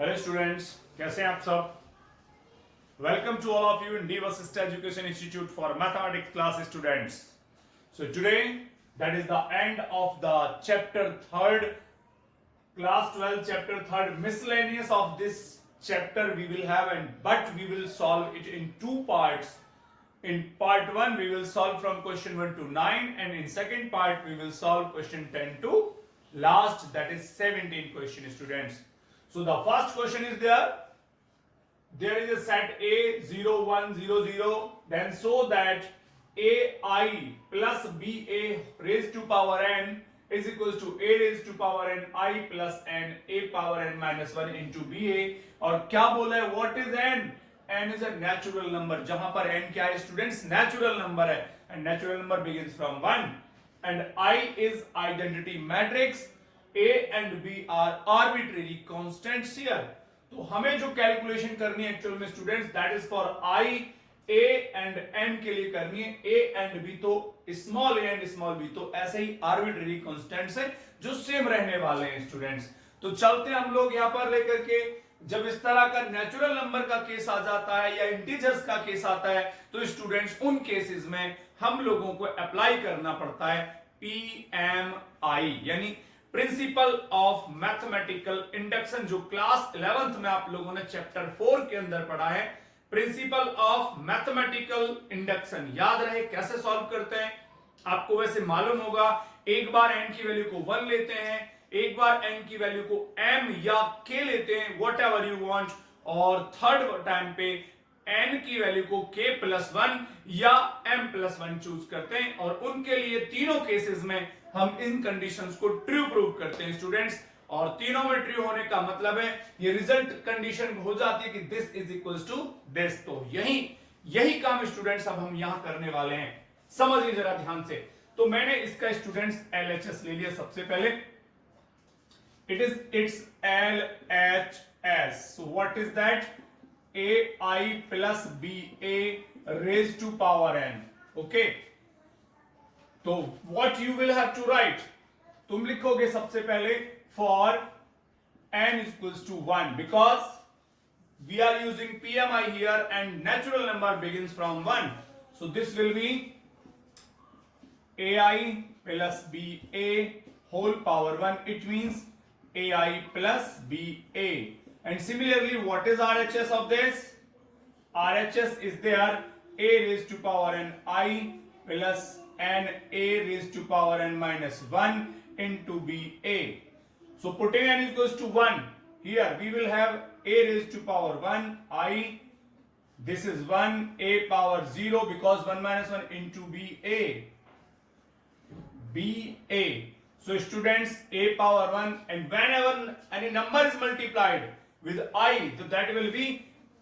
Hello students, कैसे हैं आप सब। Welcome to all of you in the Vashishtha education institute for mathematics class students. So today that is the end of the chapter third, class 12 chapter 3rd, miscellaneous of this chapter we will have, but we will solve it in two parts. In part 1 we will solve from question 1 to 9, and in second part we will solve question 10 to last, that is 17 question, students. So the first question is there is a set A 0 1 0 0, then so that AI plus BA raised to power n is equals to a raised to power n I plus n a power n minus 1 into BA। और क्या बोला है, what is n? n is a natural number, जहां पर n क्या है students, natural number है, and natural number begins from 1, and I is identity matrix, a and b are arbitrary constants here। तो हमें जो कैलकुलेशन करनी है एक्चुअल में students, that is for I, a and n के लिए करनी है, a एंड b तो small a and small b तो ऐसे ही आर्बिट्रेरी कांस्टेंट्स है जो सेम रहने वाले हैं स्टूडेंट्स। तो चलते हैं हम लोग यहां पर लेकर के, जब इस तरह का नेचुरल नंबर का केस आ जाता है या इंटीजर्स का केस आता है तो स्टूडेंट्स उन केसेस में हम लोगों को अप्लाई करना पड़ता है PMI, यानी प्रिंसिपल ऑफ मैथमेटिकल इंडक्शन, जो क्लास 11th में आप लोगों ने चैप्टर 4 के अंदर पढ़ा है। प्रिंसिपल ऑफ मैथमेटिकल इंडक्शन याद रहे कैसे सॉल्व करते हैं, आपको वैसे मालूम होगा। एक बार n की वैल्यू को 1 लेते हैं, एक बार n की वैल्यू को m या k लेते हैं, वॉट एवर यू वॉन्ट, और थर्ड टाइम पे n की वैल्यू को k प्लस 1 या m प्लस 1 चूज करते हैं, और उनके लिए तीनों केसेस में हम इन कंडीशंस को ट्रू प्रूव करते हैं स्टूडेंट्स। और तीनों में ट्रू होने का मतलब है ये रिजल्ट कंडीशन हो जाती है कि this is equals to this. तो यही काम स्टूडेंट्स अब हम यहां करने वाले हैं, समझिए जरा ध्यान से। तो मैंने इसका स्टूडेंट्स LHS ले लिया सबसे पहले, it's LHS। so what is that? AI plus BA raised to power n। okay, तो what you will have to write, तुम लिखोगे सबसे पहले for n is equals to 1, because we are using PMI here and natural number begins from 1, so this will be AI plus BA whole power 1, it means AI plus BA। and similarly what is RHS of this? RHS is there a raised to power n I plus n a raised to power n minus 1 into BA। so putting n equals to 1, here we will have a raised to power 1 I, this is 1 a power 0 because 1 minus 1 into BA। so students a power 1, and whenever any number is multiplied with I, so that will be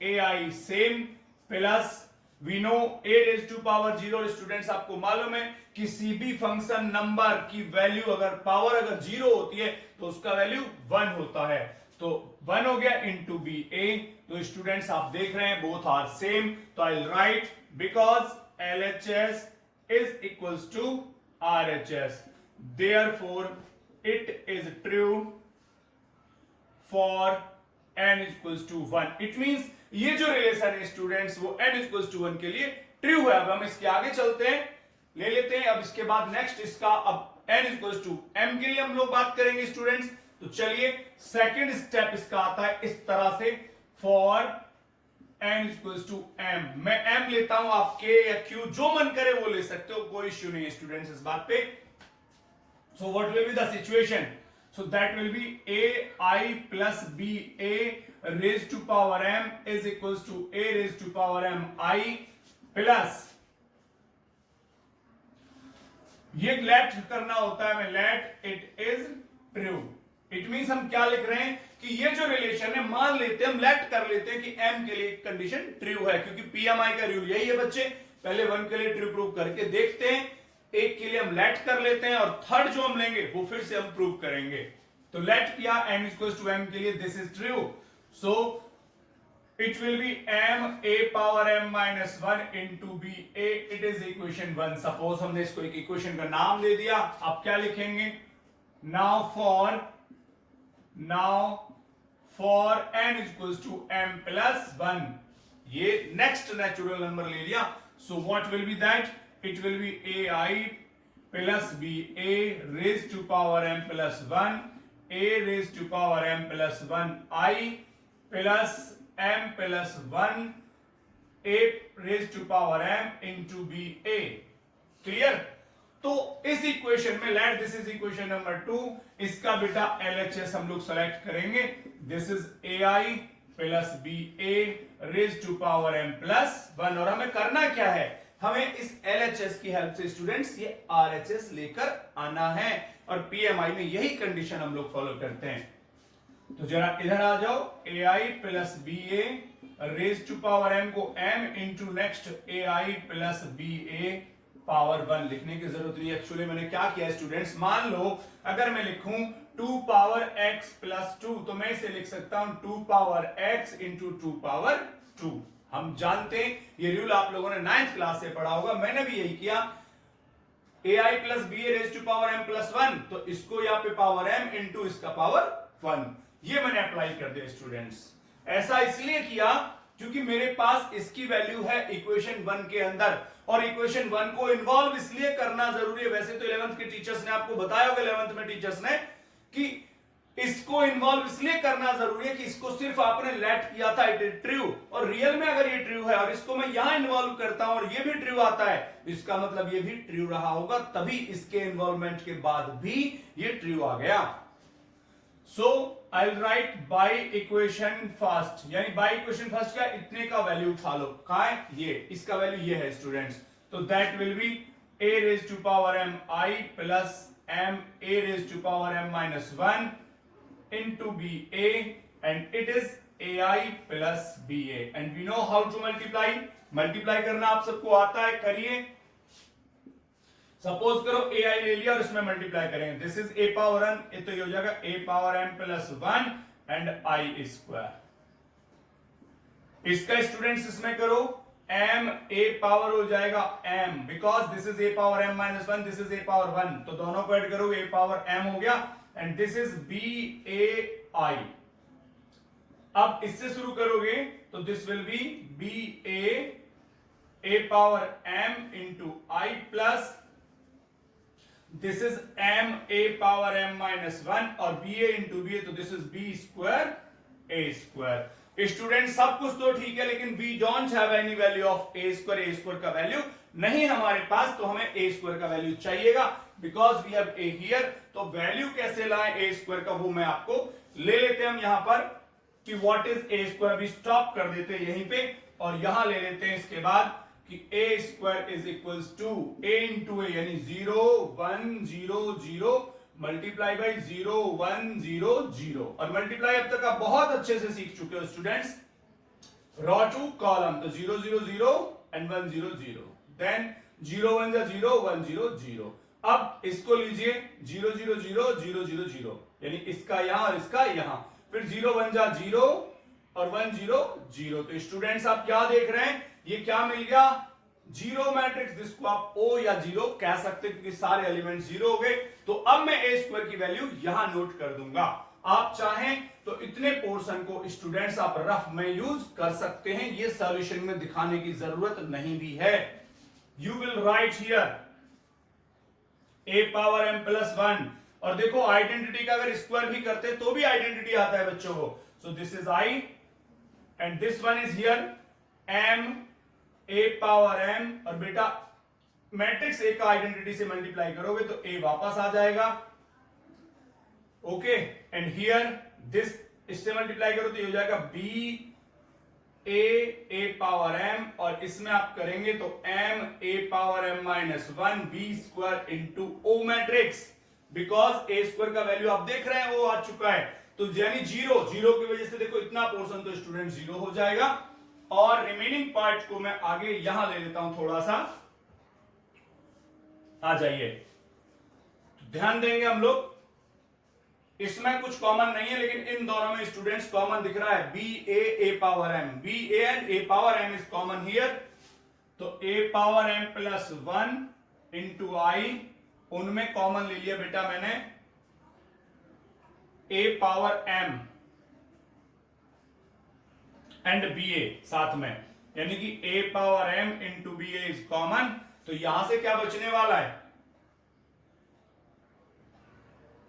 AI same plus we know a raised to power 0। Students आपको मालूम है कि CB function number की value अगर power अगर 0 होती है तो उसका वैल्यू 1 होता है, तो 1 हो गया इनटू BA। तो स्टूडेंट्स आप देख रहे हैं बोथ आर सेम, तो I will write because LHS is equals to RHS, therefore it is true for n is equals to 1। it means ये जो रिलेशन है स्टूडेंट्स वो n is equals to 1 के लिए ट्रू है। अब हम इसके आगे चलते हैं, ले लेते हैं अब इसके बाद नेक्स्ट इसका, अब n is equals to m के लिए हम लोग बात करेंगे स्टूडेंट्स। तो चलिए सेकंड स्टेप इसका आता है इस तरह से, for n is equals to m, मैं m लेता हूं, आप k या q जो मन करे वो ले सकते हो, कोई इश्यू नहीं है स्टूडेंट्स इस बात पे। so what will be the situation? so that will be AI plus BA raised to power m is equals to a raised to power m I plus, ये लेट करना होता है, मैं late it is true. It means हम क्या लिख रहे हैं कि ये जो रिलेशन है मान लेते हैं, हम लेट कर लेते हैं कि m के लिए कंडीशन ट्रू है, क्योंकि PMI का रूल यही है बच्चे, पहले 1 के लिए ट्रू प्रूव करके देखते हैं, एक के लिए हम लेट कर लेते हैं, और थर्ड जो हम लेंगे वो फिर से हम प्रूव करेंगे। तो लेट किया n इक्वल्स टू m के लिए, this is true, so it will B m a power m minus 1 into BA, it is equation 1। Suppose हमने इसको एक इक्वेशन का नाम दे दिया, आप क्या लिखेंगे, now for n equals to m plus 1। ये नेक्स्ट नेचुरल नंबर ले लिया। So what will be that? It will be ai plus b a raise to power m plus 1 a raise to power m plus 1 i plus m plus 1 a raise to power m into b a. Clear? तो इस equation में let this is equation number 2, इसका बेटा LHS हम लोग select करेंगे। This is AI plus B A raise to power m plus 1। और हमें करना क्या है? हमें इस LHS की हेल्प से स्टूडेंट्स ये RHS लेकर आना है, और PMI में यही कंडीशन हम लोग फॉलो करते हैं। तो जरा इधर आ जाओ, AI plus B A raise to power m को m into next AI plus B ए पावर 1 लिखने की जरूरत नहीं। एक्चुअली मैंने क्या किया स्टूडेंट्स, मान लो अगर मैं लिखूं 2 पावर x प्लस 2, तो मैं इसे लिख सकता हूं 2 पावर x इंटू 2 पावर 2। हम जानते हैं ये रूल आप लोगों ने 9th क्लास से पढ़ा होगा, मैंने भी यही किया। ai plus B A raise to power m plus 1, तो इसको यहाँ पे पावर m इंटू इसका पावर 1, ये मैंने अप्लाई कर दिया स्टूडेंट्स। ऐसा इसलिए किया क्योंकि मेरे पास इसकी वैल्यू है इक्वेशन 1 के अंदर, और इक्वेशन 1 को इन्वॉल्व इसलिए करना जरूरी है। वैसे तो 11th के टीचर्स ने आपको बताया होगा, 11th में टीचर्स ने, कि इसको इन्वॉल्व इसलिए करना जरूरी है कि इसको सिर्फ आपने लेट किया था इट इज ट्रू, और रियल में अगर ये ट्रू है और इसको मैं यहां इन्वॉल्व करता हूं और ये भी ट्रू आता है, इसका मतलब ये भी ट्रू रहा होगा, तभी इसके इन्वॉल्वमेंट के बाद भी ये ट्रू आ गया। So I will write by equation first, यानी बाय इक्वेशन फर्स्ट का इतने का वैल्यू उठा लो। कहां है? ये, इसका वैल्यू ये है स्टूडेंट्स। तो that will be a raise to power m i plus m a raise to power m minus 1 into b a, and it is ai plus b a, and we know how to multiply। Multiply करना आप सबको आता है, करिए। Suppose करो ai ले लिया और इसमें मल्टीप्लाई करेंगे, this is a power n, तो ये हो जाएगा a power m plus 1 and i square. इसका स्टूडेंट्स इसमें करो, m a पावर हो जाएगा m, because this is a power m minus 1, this is a power 1, तो दोनों को ऐड करो, a पावर m हो गया, and this is b a i। अब इससे शुरू करोगे तो this will be b a power m into i plus this is m a power m minus 1, और b a into b a, तो this is b square a square. Student सब कुछ तो ठीक है, लेकिन we don't have any value of a square का value नहीं हमारे पास, तो हमें a स्क्वायर का वैल्यू चाहिएगा, because we have a here. तो वैल्यू कैसे लाएं a स्क्वायर का, वो मैं आपको ले लेते हैं हम यहां पर, कि व्हाट इज a स्क्वायर, अभी स्टॉप कर देते हैं यहीं पे, और यहां ले लेते हैं इसके बाद कि a square is equals to a into A, यानी 0 1 0 0 मल्टीप्लाई बाई 0 1 0 0, और मल्टीप्लाई अब तक आप बहुत अच्छे से सीख चुके हो स्टूडेंट्स, रॉ टू कॉलम, तो 0 0 0 एंड 1 0 0, देन 0 1 जा 0 1 0 0। अब इसको लीजिए 0 0 0 0 0 0, यानी इसका यहां और इसका यहां, फिर 0 1 जा 0 और 1 0 0। तो स्टूडेंट्स आप क्या देख रहे हैं, ये क्या मिल गया? जीरो मैट्रिक्स, जिसको आप O या जीरो कह सकते हैं, क्योंकि सारे एलिमेंट जीरो हो गए। तो अब मैं a स्क्वायर की वैल्यू यहां नोट कर दूंगा। आप चाहें तो इतने पोर्शन को स्टूडेंट्स आप रफ में यूज कर सकते हैं, ये सॉल्यूशन में दिखाने की जरूरत नहीं भी है। You will right here a power m plus 1, और देखो आइडेंटिटी का अगर स्क्वायर भी करते तो भी आइडेंटिटी आता है बच्चों को। सो this is i and this one is here m a power m, और बेटा मैट्रिक्स a का आइडेंटिटी से मल्टीप्लाई करोगे तो a वापस आ जाएगा। ओके, एंड हियर दिस, इससे मल्टीप्लाई करो तो ये हो जाएगा b a पावर m, और इसमें आप करेंगे तो m a power m minus 1 b square into o matrix, because a square का वैल्यू आप देख रहे हैं वो आ चुका है, तो यानी जीरो, जीरो की वजह से देखो इतना पोर्शन तो स्टूडेंट जीरो हो जाएगा, और रिमेनिंग पार्ट को मैं आगे यहां ले लेता हूं थोड़ा सा। आ जाइए, तो ध्यान देंगे हम लोग, इसमें कुछ कॉमन नहीं है, लेकिन इन दोनों में स्टूडेंट्स कॉमन दिख रहा है, b A power m, b a and a power m is common here, तो a power m plus 1 into i, उनमें कॉमन ले लिया बेटा मैंने, a power m and b a साथ में, यानी कि a power m into b a is common, तो यहां से क्या बचने वाला है,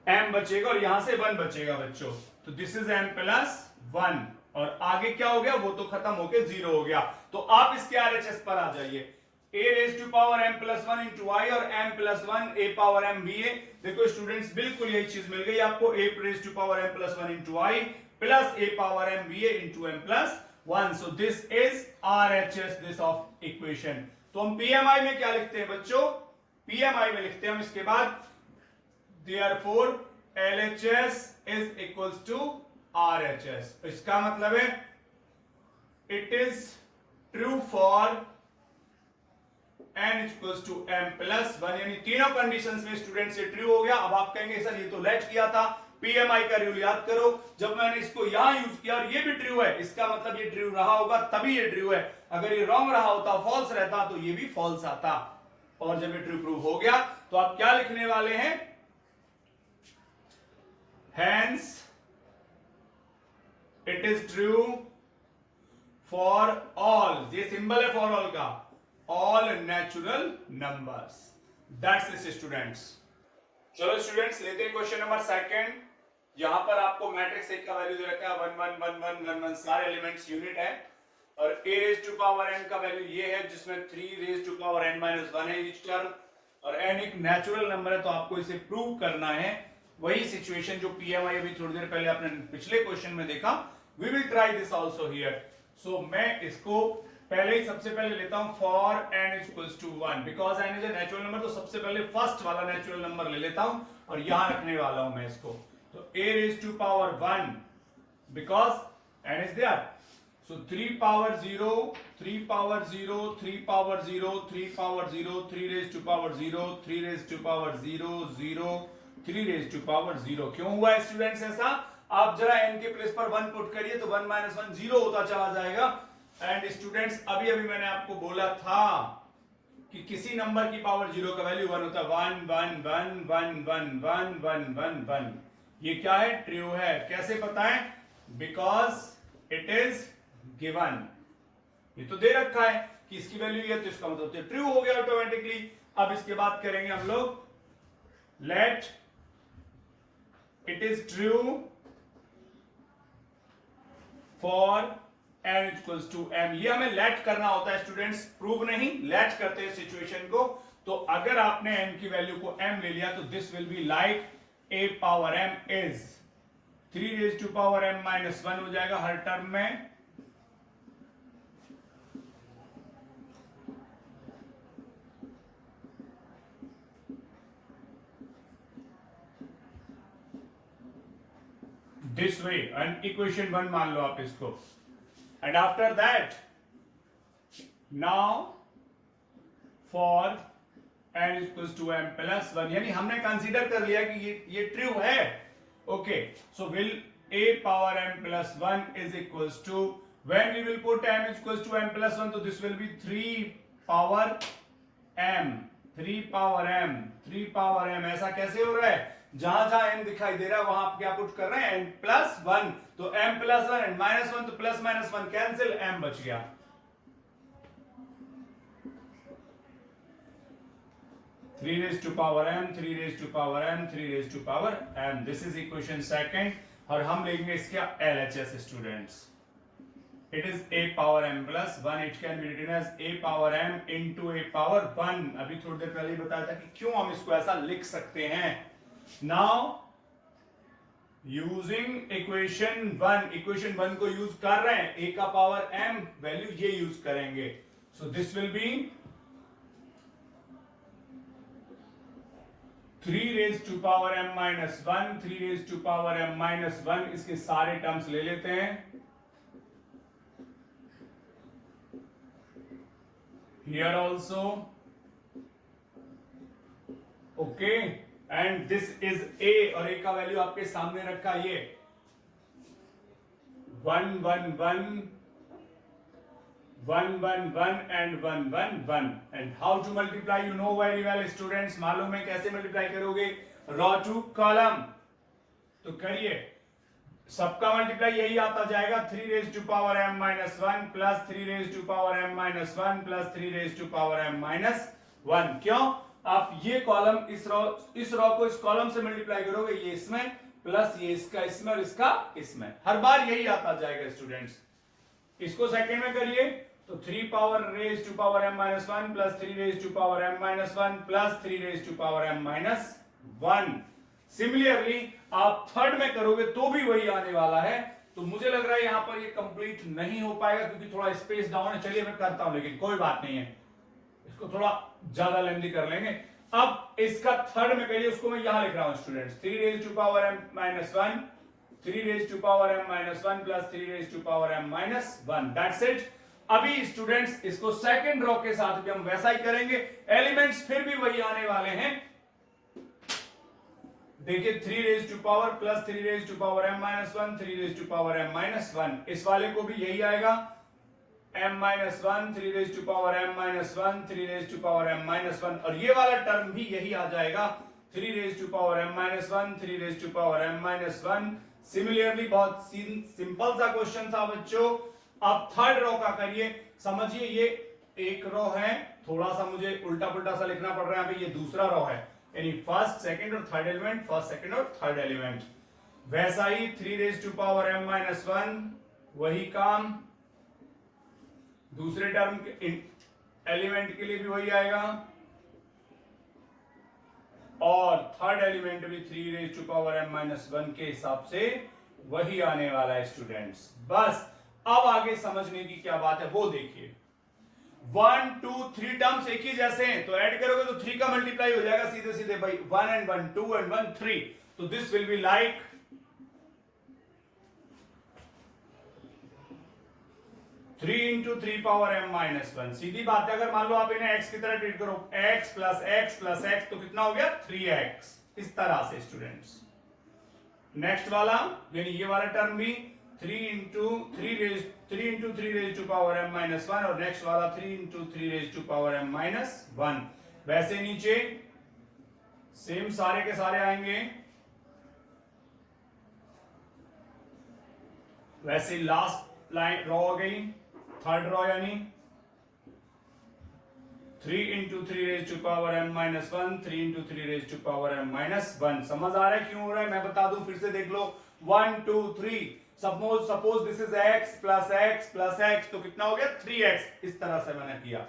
m बचेगा और यहां से 1 बचेगा बच्चों, तो दिस इज m प्लस 1, और आगे क्या हो गया, वो तो खत्म होके 0 हो गया। तो आप इसके आरएचएस पर आ जाइए, a raise to power m plus 1 into I और m plus 1 a power m B A. देखो स्टूडेंट्स बिल्कुल यही चीज मिल गई आपको, a raise to power m plus 1 into I plus a power m B A into m plus 1। So this is RHS this of equation. तो हम PMI में क्या लिखते हैं बच्चों, PMI में लिखते हैं हम इसके बाद therefore LHS is equals to RHS। इसका मतलब है it is true for n equals to m plus 1, यानी तीनों कंडीशंस में स्टूडेंट से ट्रू हो गया। अब आप कहेंगे सर ये तो लेट किया था, PMI का रूल याद करो, जब मैंने इसको यहां यूज किया और ये भी ट्रू है, इसका मतलब ये ट्रू रहा होगा तभी ये ट्रू है, अगर ये रॉन्ग रहा होता, फॉल्स रहता तो ये भी फॉल्स आता, और जब ये ट्रू प्रूव हो गया तो आप क्या लिखने वाले हैं, hence it is true for all, ये सिंबल है फॉर ऑल का, all natural numbers। That's it students। चलो स्टूडेंट्स लेते हैं क्वेश्चन नंबर सेकंड। यहां पर आपको मैट्रिक्स एक का वैल्यू दे रखा है 1 1 1 1 1 1, सारे एलिमेंट्स यूनिट है, और a raise to power n का वैल्यू ये है जिसमें 3 raise to power n minus 1 है ईच टर्म, और n एक नेचुरल नंबर है, तो आपको इसे प्रूव करना है। वही सिचुएशन जो PMI अभी थोड़ी देर पहले आपने पिछले क्वेश्चन में देखा, we will try this also here. So मैं इसको पहले ही सबसे पहले लेता हूं for n equals to 1, because n is a natural number, तो सबसे पहले फर्स्ट वाला नेचुरल नंबर ले लेता हूं और यहां रखने वाला हूं मैं इसको। तो a raise to power 1 because n is there, so 3 power 0 3 power 0 3 power 0 3 power 0 3 raise to power 0 3 raise to power 0 0 3 raise to power 0। क्यों हुआ है स्टूडेंट्स ऐसा, आप जरा n के प्लेस पर 1 पुट करिए तो 1 माइनस 1 0 होता चला जाएगा। एंड स्टूडेंट्स अभी अभी मैंने आपको बोला था कि किसी नंबर की पावर 0 का वैल्यू 1 होता है, 1 1 1 1 1 1 1 1 1। ये क्या है, ट्रू है। कैसे पता है, बिकॉज इट इज गिवन, ये तो दे रखा है कि इसकी वैल्यू ये, तो इसका मतलब ट्रू हो गया ऑटोमेटिकली। अब इसके बाद करेंगे हम लोग, let it is true for n equals to m। ये हमें लेट करना होता है स्टूडेंट्स, प्रूव नहीं, लेट करते हैं सिचुएशन को। तो अगर आपने n की वैल्यू को m ले लिया तो this will be like a power m is 3 raise to power m minus 1 हो जाएगा हर टर्म में, दिस वे, एंड इक्वेशन 1 मान लो आप इसको। And after that, now for n equals to m plus 1, यानी हमने कंसीडर कर लिया कि ये ट्रू है। Okay, so will a power m plus 1 is equals to, when we will put m equals to m plus 1, तो this will be 3 power m 3 power m 3 power m। ऐसा कैसे हो रहा है, जहां जहां m दिखाई दे रहा है वहां आप क्या पुट कर रहे हैं, n प्लस 1, तो m प्लस 1 एंड माइनस 1, तो प्लस माइनस 1 कैंसिल, m बच गया। Three raise to power m 3 raise to power m 3 raise to power m, this is equation second. और हम लेंगे इसका LHS students, it is a power m plus 1, it can be written as a power m into a power 1। अभी थोड़ी देर पहले बताया था कि क्यों हम इसको ऐसा लिख सकते हैं। Now using equation 1 को यूज कर रहे हैं, a का पावर m वैल्यू ये यूज करेंगे, so this will be 3 raise to power m minus 1 3 raise to power m minus 1, इसके सारे टर्म्स ले लेते हैं। Here also, okay, and this is a, और a का वैल्यू आपके सामने रखा, ये 1 1 1 1 1 1 and 1 1 1। and how to multiply, you know very well students, मालूम है कैसे मल्टीप्लाई करोगे, रो टू कॉलम। तो करिए, सबका मल्टीप्लाई यही आता जाएगा 3 raise to power m minus one plus 3 raise to power m minus one plus 3 raise to power m minus one. क्यों? आप ये कॉलम इस रो को इस कॉलम से मल्टीप्लाई करोगे, ये इसमें प्लस ये इसका इसमें और इसका इसमें, हर बार यही आता जाएगा स्टूडेंट्स। इसको सेकंड में करिए तो 3 power raise to power m minus one plus 3 raise to power m minus one plus 3 raise to power m minus one. Similarly आप थर्ड में करोगे तो भी वही आने वाला है। तो मुझे लग रहा है यहां पर ये कंप्लीट नहीं हो पाएगा क्योंकि थोड़ा स्पेस डाउन है। चलिए मैं करता हूं, लेकिन कोई बात नहीं है, इसको थोड़ा ज्यादा लेंथी कर लेंगे। अब इसका थर्ड में करिए, उसको मैं यहां लिख रहा हूं students, 3 raise to power m minus one 3 raise to power m minus one plus 3 raise to power m minus one. That's it. अभी स्टूडेंट्स इसको सेकंड रो के साथ भी हम वैसा ही करेंगे, एलिमेंट्स फिर भी वही आने वाले हैं। देखिए 3 raise to power plus 3 raise to power m minus one 3 raise to power m minus one. इस वाले को भी यही आएगा m minus one 3 raise to power m minus one 3 raise to power m minus one, और ये वाला term भी यही आ जाएगा 3 raise to power m minus one 3 raise to power m minus one. Similarly बहुत सिंपल सा क्वेश्चन था बच्चों। अब थर्ड रो का करिए। समझिए ये एक रो है, थोड़ा सा मुझे उल्टा पुल्टा सा लिखना पड़ रहा है, अभी ये दूसरा रो है, यानी फर्स्ट सेकंड और थर्ड एलिमेंट, फर्स्ट सेकंड और थर्ड एलिमेंट। वैसा ही 3 raise to power m minus one, वही काम दूसरे टर्म के एलिमेंट के लिए भी वही आएगा, और थर्ड एलिमेंट भी 3 raise to power m minus one के हिसाब से वही आने वाला है स्टूडेंट्स। बस अब आगे समझने की क्या बात है वो देखिए। 1 2 3 टर्म्स एक ही जैसे हैं, तो ऐड करोगे तो 3 का मल्टीप्लाई हो जाएगा सीधे सीधे भाई, 1 and 1 2 and 1 3। तो this will be like 3 into 3 power m minus one. सीधी बात है, अगर मान लो आप इन्हें x की तरह ट्रीट करो, x plus x plus x, तो कितना हो गया 3x। इस तरह से स्टूडेंट्स। नेक्स्ट वाला यानी ये वाला टर्म भी 3 into 3 raise to power m minus one, और नेक्स्ट वाला 3 into 3 raise to power m minus one. वैसे नीचे सेम सारे के सारे आएंगे, वैसे लास्ट लाइन रो हो गई, थर्ड रो यानी 3 into 3 raise to power m minus one 3 into 3 raise to power m minus one. समझ आ रहा है क्यों हो रहा है? मैं बता दूं, फिर से देख लो। 1 2 3, suppose this is x plus x, तो कितना हो गया 3x। इस तरह से मैंने किया।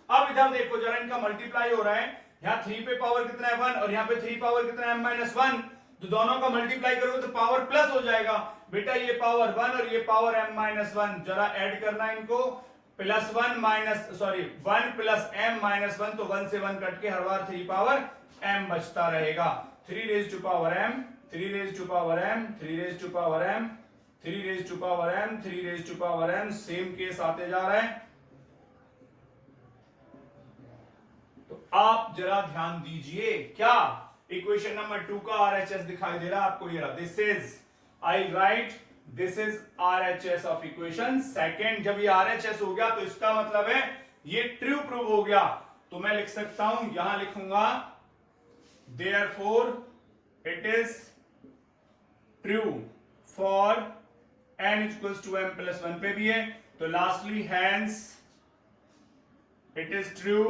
अब इधर देखो जरा, इनका मल्टीप्लाई हो रहा है, यहाँ 3 पे पावर कितना है 1, और यहाँ पे 3 पावर कितना है m माइनस वन। तो दोनों का मल्टीप्लाई करोगे तो पावर प्लस हो जाएगा बेटा, ये पावर 1 और ये पावर m माइनस वन। जरा ऐड करना इनको, plus 1 minus 1 plus m minus one, तो 1 से 1 कट के हर बार 3 पावर m बचता रहेगा। 3 raise to power m 3 raise to power m 3 raise to power m 3 raise to power m 3 raise to power m। Same case आते जा रहा है, तो आप जरा ध्यान दीजिए। क्या इक्वेशन नंबर 2 का RHS दिखाई दे रहा है आपको? ये this is, I right this is RHS of equation second. जब ये RHS हो गया तो इसका मतलब है ये ट्रू प्रूव हो गया। तो मैं लिख सकता हूं, यहां लिखूंगा therefore it is true for n equals to m plus one पे भी है, तो lastly hence it is true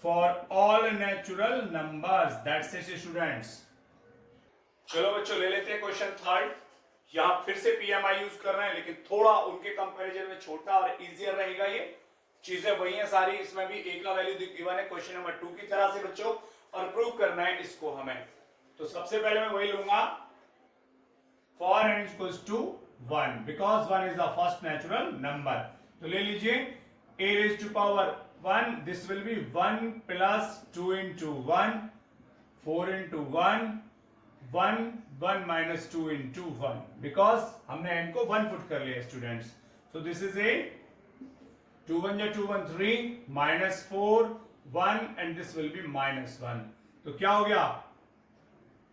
for all natural numbers. That's it students. चलो बच्चों ले लेते हैं क्वेश्चन थर्ड। यहां फिर से PMI यूज कर रहे हैं, लेकिन थोड़ा उनके कंपैरिजन में छोटा और इजियर रहेगा। ये चीजें वही हैं सारी, इसमें भी एक का वैल्यू गिवन है क्वेश्चन नंबर 2 की तरह से बच्चों, और प्रूव करना है इसको हमें। तो सबसे पहले मैं वही लूंगा, for n equals to 1 because 1 is the first natural number। तो ले लीजिए a raised to power 1, this will be 1 plus 2 into 1 4 into 1 1 minus 2 into 1, because हमने n को 1 पुट कर लिया students. so this is a 2 1 या 2 1 3 minus 4 1 and this will be minus 1। तो क्या हो गया?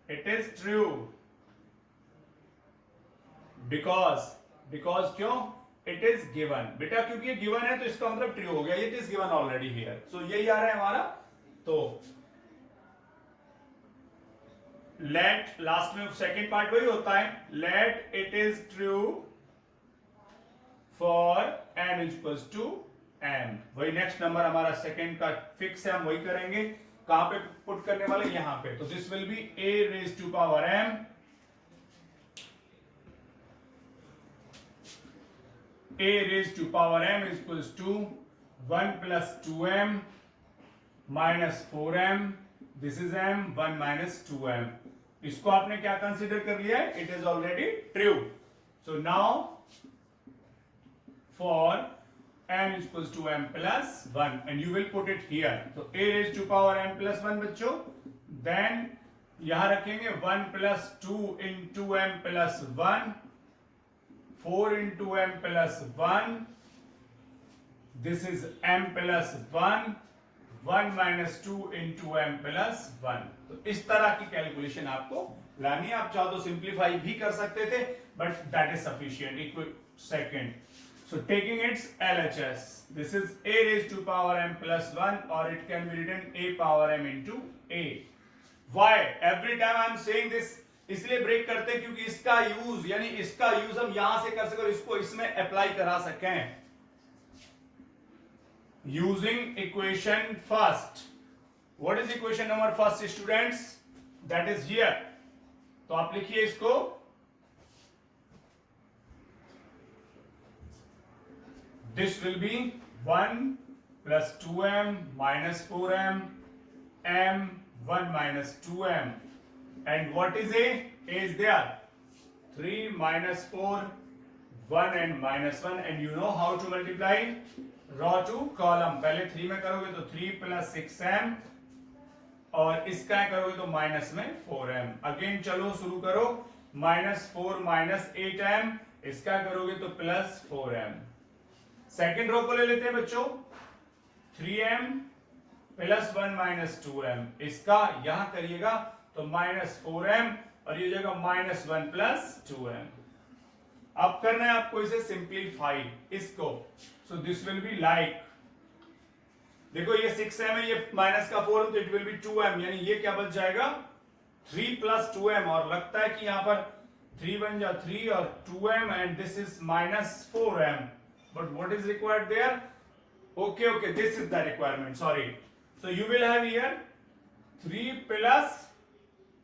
it is true because क्यों? इट इज गिवन बेटा, क्योंकि ये गिवन है तो इसका मतलब ट्रू हो गया। It is given already here, so यही आ रहा है हमारा। तो लेट लास्ट में सेकेंड पार्ट वही होता है, let it is true for n equals to m। वही नेक्स्ट नंबर हमारा सेकेंड का फिक्स है, हम वही करेंगे। कहां पे पुट करने वाले, यहां पे। तो this will be a raise to power m, a raise to power m equals to 1 plus 2m minus 4m, this is m, 1 minus 2m। इसको आपने क्या कंसीडर कर लिया है, it is already true. So now for n equals to m plus 1 and you will put it here, so a raised to power m plus 1 बच्चों, then यहां रखेंगे 1 plus 2 into m plus 1, 4 into m plus 1, this is m plus 1, 1 minus 2 into m plus 1। तो इस तरह की calculation आपको लानी है। आप चाहो तो सिंप्लीफाई भी कर सकते थे, but that is sufficient. Equal second, so taking its LHS, this is a raised to power m plus 1 or it can be written a power m into a। why every time I am saying this, इसलिए break करते हैं क्योंकि इसका use, यानी इसका use हम यहां से कर सकें और इसको इसमें अप्लाई करा सकें। Using equation first, what is equation number first students, that is here. तो आप लिखिए इसको, this will be 1 plus 2m minus 4m, m 1 minus 2m, and what is a is there 3 minus 4, 1 and minus 1, and you know how to multiply raw to column। पहले 3 में करोगे तो 3 plus 6m और इसका करोगे तो माइनस में 4m। Again चलो शुरू करो, माइनस 4 माइनस 8m, इसका करोगे तो प्लस 4m। सेकेंड रो को ले लेते हैं बच्चों, 3m प्लस 1 माइनस 2m, इसका यहां करिएगा तो माइनस 4m और ये जगह माइनस 1 प्लस 2m। अब करना है आपको इसे सिंप्लीफाई इसको, so this will be like, देखो ये 6m है, ये माइनस का 4 तो इट विल बी 2m, यानी ये क्या बच जाएगा 3 प्लस 2m, और लगता है कि यहां पर 3 बन जा 3 और 2m and this is minus 4m। But what is required there? Okay, this is the requirement. Sorry. So you will have here 3 plus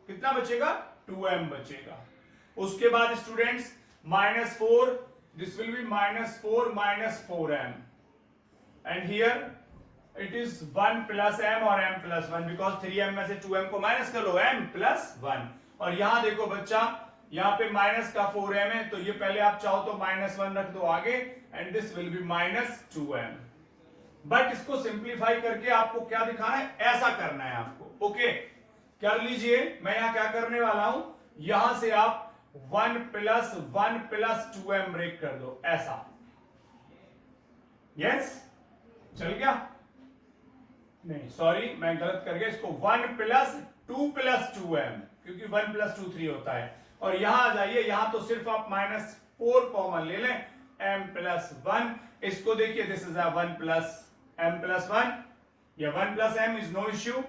कितना बचेगा 2m बचेगा। उसके बाद students minus 4, this will be minus 4 minus 4m, and here it is 1 plus m और m plus 1, because 3m में से 2m को minus कर लो, m plus 1। और यहां देखो बच्चा, यहां पे माइनस का 4m है, तो ये पहले आप चाहो तो माइनस 1 रख दो आगे, and this will be minus 2m। But इसको सिंप्लीफाई करके आपको क्या दिखाना है, ऐसा करना है आपको। ओके, कर लीजिए, मैं यहां क्या करने वाला हूं, यहां से आप 1 प्लस 2m ब्रेक कर दो, ऐसा। यस, चल गया? नहीं सॉरी, मैं गलत कर गया, इसको 1 प्लस 2 प्लस 2m, क्योंकि 1 प्लस 2 3 होता है। और यहां आ जाइए, यहां तो सिर्फ आप माइनस 4 कॉमन ले लें, m प्लस 1, इसको देखिए, दिस इज 1 प्लस m प्लस 1, या 1 plus m is no issue.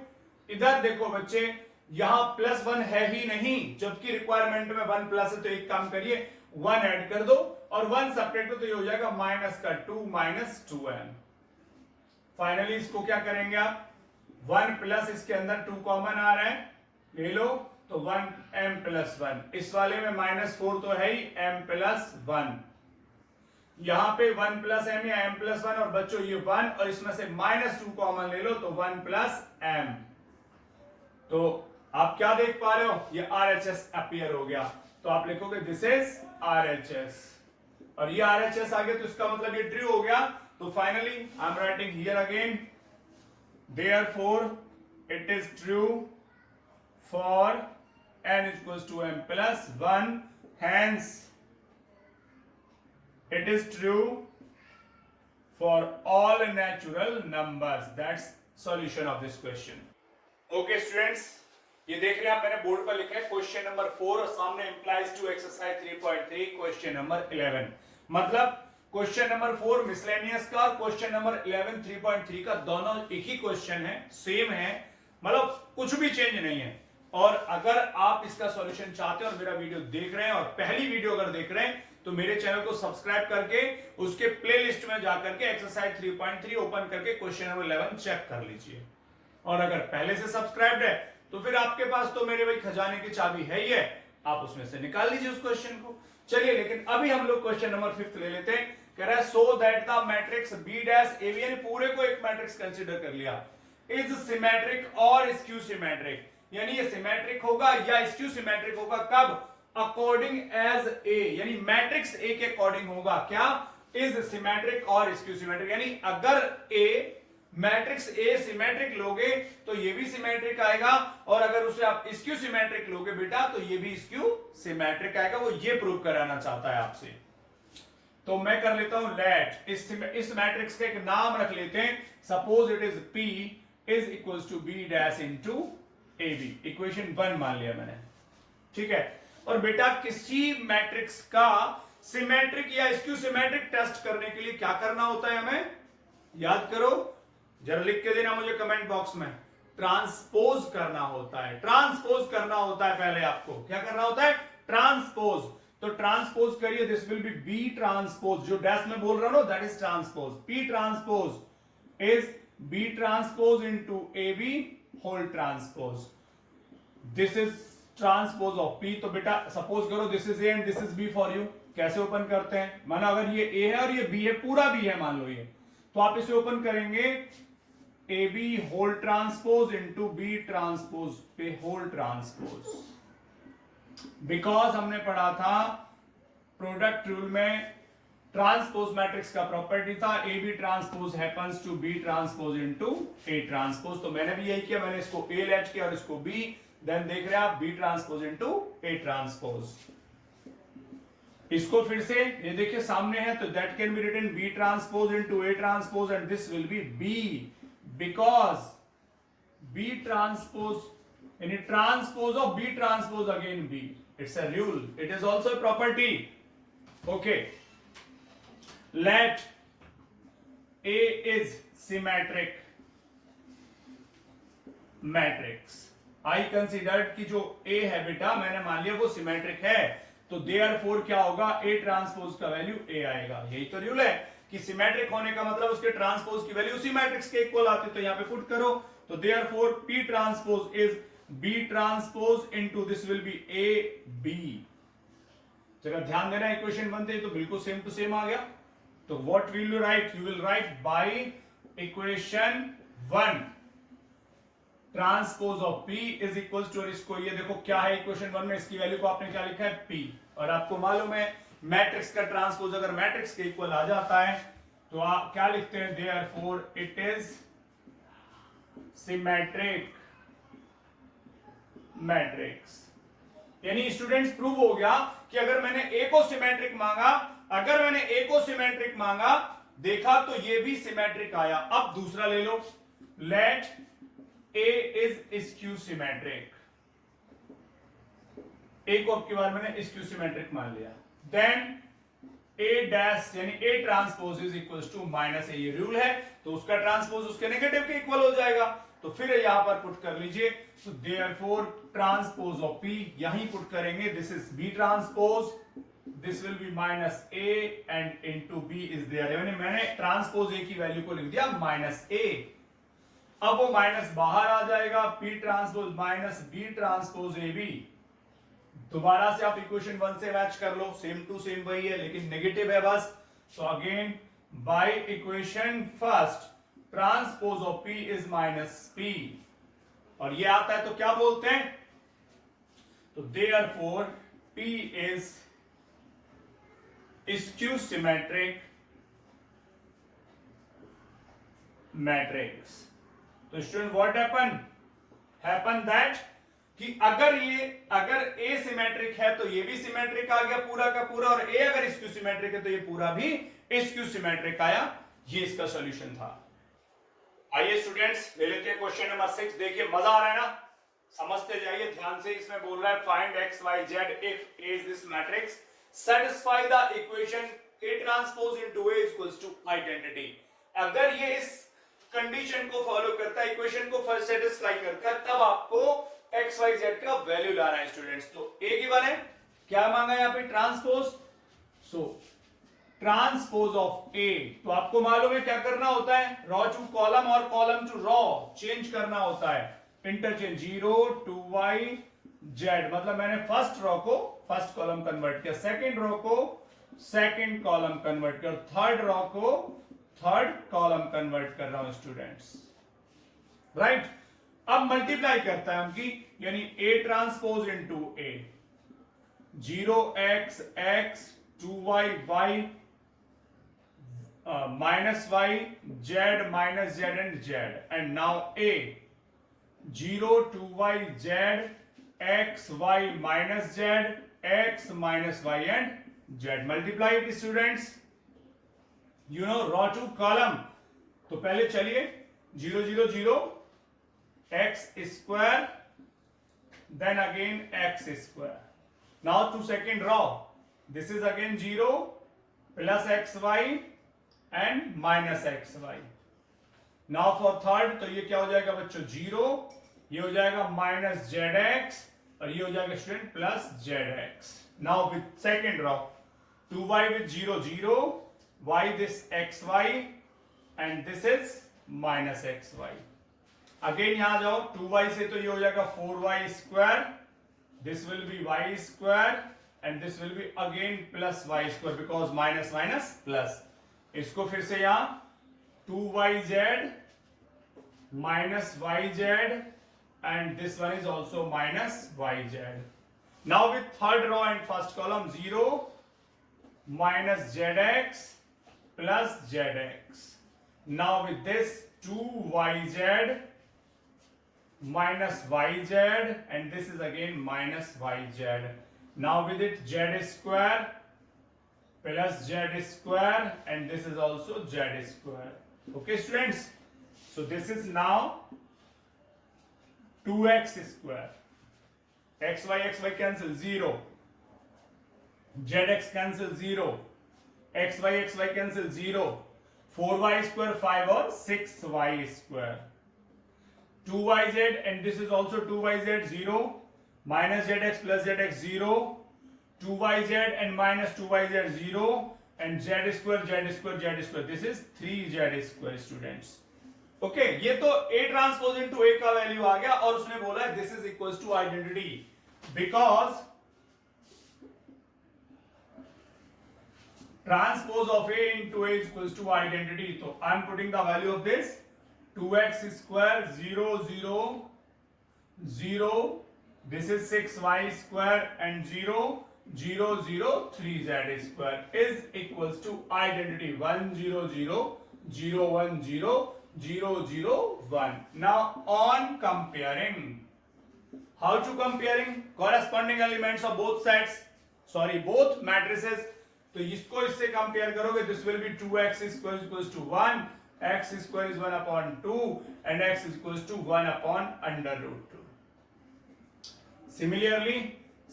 इधर देखो बच्चे, यहां प्लस 1 है ही नहीं, जबकि रिक्वायरमेंट में 1 प्लस है, तो एक काम करिए 1 ऐड कर दो और 1 सेपरेट करो, तो ये हो जाएगा माइनस का 2 माइनस 2m। फाइनली इसको क्या करेंगे आप, 1 प्लस इसके अंदर 2 कॉमन आ रहा है, ले लो, तो 1m प्लस 1, इस वाले में माइनस 4 तो है ही, m प्लस 1, यहां पे 1 प्लस m या m प्लस 1, और बच्चों ये 1 और इसमें से माइनस 2 कॉमन ले लो, तो 1 प्लस m। तो आप क्या देख पा रहे हो, ये RHS अपीयर हो गया, तो आप लिखोगे दिस इज RHS, और ये RHS आ गया, तो इसका मतलब ये ट्रू हो गया। तो finally I am writing here again, therefore it is true for n equals to m plus 1, hence it is true for all natural numbers। That's solution of this question। Okay students, ये देख रहे हैं आप, मैंने board पर लिखा है question number 4 और सामने implies to exercise 3.3 question number 11। मतलब क्वेश्चन नंबर 4 मिसलेनियस का और क्वेश्चन नंबर 11 3.3 का दोनों एक ही क्वेश्चन है, सेम है, मतलब कुछ भी चेंज नहीं है। और अगर आप इसका सॉल्यूशन चाहते हैं और मेरा वीडियो देख रहे हैं और पहली वीडियो अगर देख रहे हैं तो मेरे चैनल को सब्सक्राइब करके उसके प्लेलिस्ट में जाकर के एक्सरसाइज 3.3 ओपन करके क्वेश्चन नंबर 11 चेक कर लीजिए। और अगर पहले से सब्सक्राइब्ड है तो फिर आपके पास तो मेरे भाई खजाने की चाबी है ही है, आप उसमें से निकाल लीजिए उस क्वेश्चन को। चलिए, लेकिन अभी हम लोग क्वेश्चन नंबर 5 ले लेते हैं। कह रहा है so that the matrix b dash a b, यानी पूरे को एक मैट्रिक्स कंसीडर कर लिया, इज सिमेट्रिक और स्क्यू सिमेट्रिक, यानी ये सिमेट्रिक होगा या स्क्यू सिमेट्रिक होगा कब, अकॉर्डिंग एज ए, यानी मैट्रिक्स ए के अकॉर्डिंग होगा। क्या, इज सिमेट्रिक और स्क्यू सिमेट्रिक, यानी अगर ए मैट्रिक्स ए सिमेट्रिक लोगे तो ये भी सिमेट्रिक आएगा, और अगर उसे आप स्क्यू सिमेट्रिक लोगे बेटा तो ये भी स्क्यू सिमेट्रिक आएगा। वो ये प्रूव कराना चाहता है आपसे। तो मैं कर लेता हूं लेट, इस मैट्रिक्स का एक नाम रख लेते हैं, suppose it is P is equals to B dash into AB, equation 1 मान लिया मैंने, ठीक है। और बेटा किसी मैट्रिक्स का सिमेट्रिक या स्क्यू सिमेट्रिक टेस्ट करने के लिए क्या करना होता है, हमें याद करो, जरा लिख के देना मुझे कमेंट बॉक्स में, ट्रांसपोज करना होता है। ट्रांसपोज करना होता है, पहले आपको क्या करना होता है, ट्रांसपोज। तो ट्रांसपोज करिए, this will be b transpose, जो डैश में बोल रहा हूं that is transpose. P transpose is b transpose into a b whole transpose, this is transpose of p. तो बेटा सपोज करो this is a and this is b for you, कैसे open करते हैं, माना अगर ये ए है और ये बी है, पूरा बी है मान लो ये, तो आप इसे ओपन करेंगे a b whole transpose into b transpose पे होल ट्रांसपोज, बिकॉज हमने पढ़ा था प्रोडक्ट रूल में ट्रांसपोज मैट्रिक्स का प्रॉपर्टी था a b transpose happens to b transpose into A transpose. तो मैंने भी यही किया, मैंने इसको ए लेट किया और इसको बी, देन देख रहे हैं आप बी ट्रांसपोज इनटू ए ट्रांसपोज। इसको फिर से ये देखिए सामने है, तो that can be written B transpose into A transpose and this will be B, because B transpose यानी transpose of B transpose again B, it's a rule, it is also a property. Okay, let A is symmetric matrix, I considered कि जो ए है बेटा मैंने मान लिया वो symmetric है, तो देयरफॉर क्या होगा, ए ट्रांसपोज का वैल्यू ए आएगा। यही तो रूल है कि सिमेट्रिक होने का मतलब उसके ट्रांसपोज की वैल्यू उसी मैट्रिक्स के इक्वल आती है। तो यहां पे पुट करो, तो therefore p transpose is b transpose into this will be a b. जरा ध्यान देना, इक्वेशन बनते तो बिल्कुल सेम टू सेम आ गया। तो what will you write, you will write by equation 1 transpose of P is equal to, और इसको ये देखो क्या है इक्वेशन 1 में, इसकी वैल्यू को आपने क्या लिखा है P, और आपको मालूम है मैट्रिक्स का ट्रांसपोज अगर मैट्रिक्स के इक्वल आ जाता है तो आप क्या लिखते हैं, therefore it is symmetric matrix. यानी स्टूडेंट्स प्रूव हो गया कि अगर मैंने ए को सिमेट्रिक मांगा, अगर मैंने ए को सिमेट्रिक मांगा, देखा तो ये भी सिमेट्रिक आया। अब दूसरा ले लो, late A is skew symmetric, A को अब की बार मैंने skew symmetric मान लिया, then A डैश यानी A transpose is equals to minus A, ये रूल है, तो उसका ट्रांसपोज उसके नेगेटिव के इक्वल हो जाएगा। तो फिर यहां पर पुट कर लीजिए, तो देयरफॉर ट्रांसपोज ऑफ P यहीं पुट करेंगे, this is B transpose, this will be minus A and into B is there, यानी मैंने ट्रांसपोज A की वैल्यू को लिख दिया माइनस A। अब वो माइनस बाहर आ जाएगा, P transpose minus B transpose a b. दोबारा से आप इक्वेशन 1 से मैच कर लो, सेम टू सेम वही है लेकिन नेगेटिव है बस। तो again bye equation first transpose of P is minus P, और ये आता है तो क्या बोलते हैं, तो therefore P is skew symmetric matrix. तो स्टूडेंट व्हाट हैपन दैट कि अगर ए सिमेट्रिक है तो ये भी सिमेट्रिक आ गया पूरा का पूरा, और ए अगर स्क्यू सिमेट्रिक है तो ये पूरा भी स्क्यू सिमेट्रिक आया। ये इसका सॉल्यूशन था। आइए स्टूडेंट्स ले लेते हैं क्वेश्चन नंबर 6। देखिए मजा आ रहा है ना, समझते जाइए ध्यान से। इसमें बोल रहा है find x y z if a is this matrix satisfy the equation a transpose into a equals to identity. अगर ये इस कंडीशन को फॉलो करता है, इक्वेशन को सेटिस्फाई करता है, तब आपको एक्स वाई जेड का वैल्यू लाना है स्टूडेंट्स। तो ए गिवन है, क्या मांगा है यहाँ पे, ट्रांसपोज। सो ट्रांसपोज ऑफ ए, तो आपको मालूम है क्या करना होता है, रॉ टू कॉलम और कॉलम टू रॉ चेंज करना होता है, इंटरचेंज 0 टू वाई जेड, मतलब मैंने फर्स्ट रॉ को फर्स्ट कॉलम कन्वर्ट किया, सेकंड रॉ को सेकंड कॉलम कन्वर्ट किया, थर्ड रॉ को थर्ड कॉलम कन्वर्ट कर रहा हूं स्टूडेंट्स, राइट। अब मल्टीप्लाई करता है उनकी, यानी ए transpose into A, 0x x 2y y minus y z minus z and now a 0 2y z x y minus z x minus y and z, multiply it students, you know raw to column। तो पहले चलिए 0 0 0 x square then again x square, now to second row, this is again 0 plus xy and minus xy, now for third तो ये क्या हो जाएगा बच्चों 0, ये हो जाएगा minus zx और ये हो जाएगा student plus zx। now with second row 2y with 0 0, y this xy and this is minus xy, again यहां जाओ 2y से तो ये हो जाएगा 4y square, this will B y square and this will be again plus y square because minus minus plus, इसको फिर से यहां 2yz minus yz and this one is also minus yz, now with third row and first column 0 minus zx plus zx, now with this 2yz minus yz and this is again minus yz, now with it z square plus z square and this is also z square, okay students, so this is now 2x square, xy cancel 0, zx cancel 0, xy cancel 0, 4y square 5 or 6y square, 2yz and this is also 2yz 0, minus zx plus zx 0, 2yz and minus 2yz 0 and z square z square z square, this is 3z square students, okay। ये तो a transpose into a का value आ गया और उसने बोला है this is equals to identity, because transpose of a into a is equals to identity, so I am putting the value of this 2x square 0 0 0, this is 6y square and 0 0 0 3z square is equals to identity 1 0 0 0 1 0 0 0 1। now on comparing, how to comparing corresponding elements of both sides, sorry both matrices, तो इसको इससे compare करोगे, this will be 2x square equals to 1, x square is 1 upon 2 and x equals to 1 upon under root 2। Similarly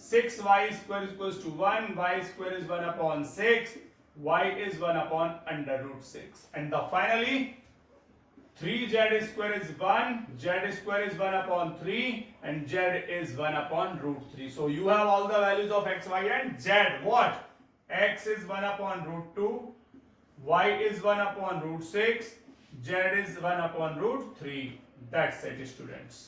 6y square equals to 1, y square is 1 upon 6, y is 1 upon under root 6 and the finally 3z square is 1, z square is 1 upon 3 and z is 1 upon root 3, so you have all the values of x, y and z, what x is 1 upon root 2, y is 1 upon root 6, z is 1 upon root 3, that's it students।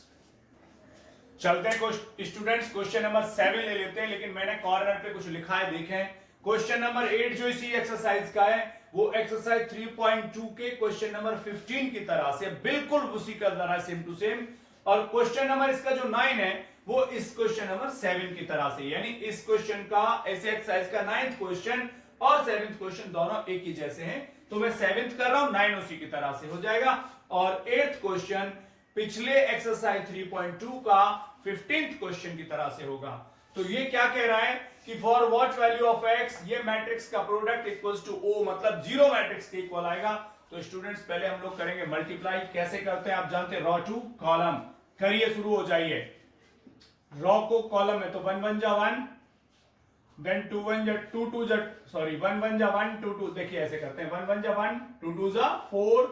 चलते हैं students question number 7 ले लेते हैं, लेकिन मैंने corner पे कुछ लिखा है, देखें क्वेश्चन नंबर 8 जो इसी एक्सरसाइज का है वो एक्सरसाइज 3.2 के क्वेश्चन नंबर 15 की तरह से बिल्कुल उसी का तरह सेम टू सेम, और क्वेश्चन नंबर इसका जो 9 है वो इस क्वेश्चन नंबर 7 की तरह से, यानी इस क्वेश्चन का ऐसे एक्सरसाइज का 9th क्वेश्चन और 7th क्वेश्चन दोनों एक ही जैसे हैं, तो मैं 7th कर रहा हूं, 9 उसी की तरह से हो जाएगा, और 8th क्वेश्चन पिछले एक्सरसाइज 3.2 का 15th क्वेश्चन की तरह से होगा। तो ये क्या कह रहा है कि for what value of x, ये मैट्रिक्स का प्रोडक्ट इक्वल्स टू O, मतलब जीरो मैट्रिक्स के इक्वल आएगा। तो स्टूडेंट्स पहले हम लोग करेंगे मल्टीप्लाई, कैसे करते हैं आप जानते हैं, रॉ टू कॉलम, करिए शुरू हो जाइए। रॉ को कॉलम में तो 1 1 जा 1, देन 2 1 जा 2 2 जा, सॉरी 1 1 जा 1 2 2, देखिए ऐसे करते हैं 1 1 जा 1 2 2 जा 4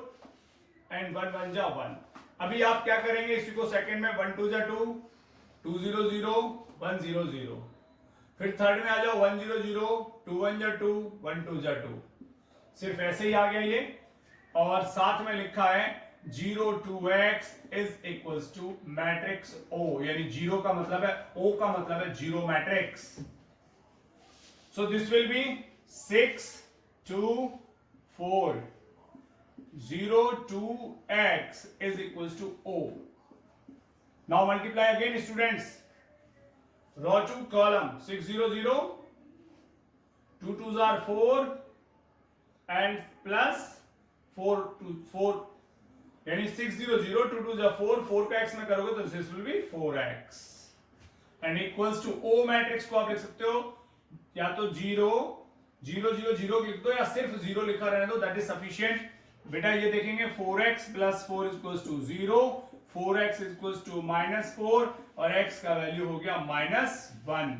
एंड 1 1 जा 1। अभी आप क्या करेंगे, इसी को सेकंड में 1 2 जा 2, 2 0 0 1 0 0, फिर थर्ड में आ जाओ 1 0 0, 2 1 जा 2, 1 2 जा 2, सिर्फ ऐसे ही आ गया ये। और साथ में लिखा है 0 to x is equals to matrix O, यानी 0 का मतलब है O का मतलब है 0 matrix. So this will B 6 2 4, 0 to x is equals to O. Now multiply again students, row to column, 6 0 0, 2 2s are 4 and plus 4 to 4, यानी 6 0 0, 2 2s are 4, 4 को x में करोगे तो this will be 4x and equals to O matrix को आप लिख सकते हो या तो 0 0 0 0 लिख दो या सिर्फ 0 लिखा रहने दो, दैट इज सफिशिएंट। बेटा ये देखेंगे 4x plus 4 equals to 0, 4x equals to -4 और x का वैल्यू हो गया -1।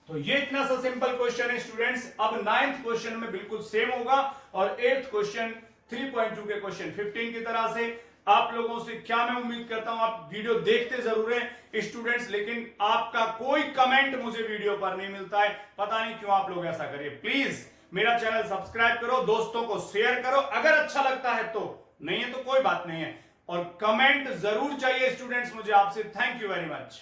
तो ये इतना सा सिंपल क्वेश्चन है स्टूडेंट्स। अब 9th क्वेश्चन में बिल्कुल सेम होगा और 8th क्वेश्चन 3.2 के क्वेश्चन 15 की तरह से। आप लोगों से क्या मैं उम्मीद करता हूं, आप वीडियो देखते जरूर हैं स्टूडेंट्स, लेकिन आपका कोई कमेंट मुझे वीडियो पर नहीं मिलता है, पता नहीं क्यों आप लोग ऐसा करिए। प्लीज मेरा चैनल सब्सक्राइब करो, दोस्तों को शेयर करो अगर अच्छा लगता है तो, नहीं है तो कोई बात नहीं है, और कमेंट जरूर चाहिए स्टूडेंट्स मुझे आपसे। Thank you very much.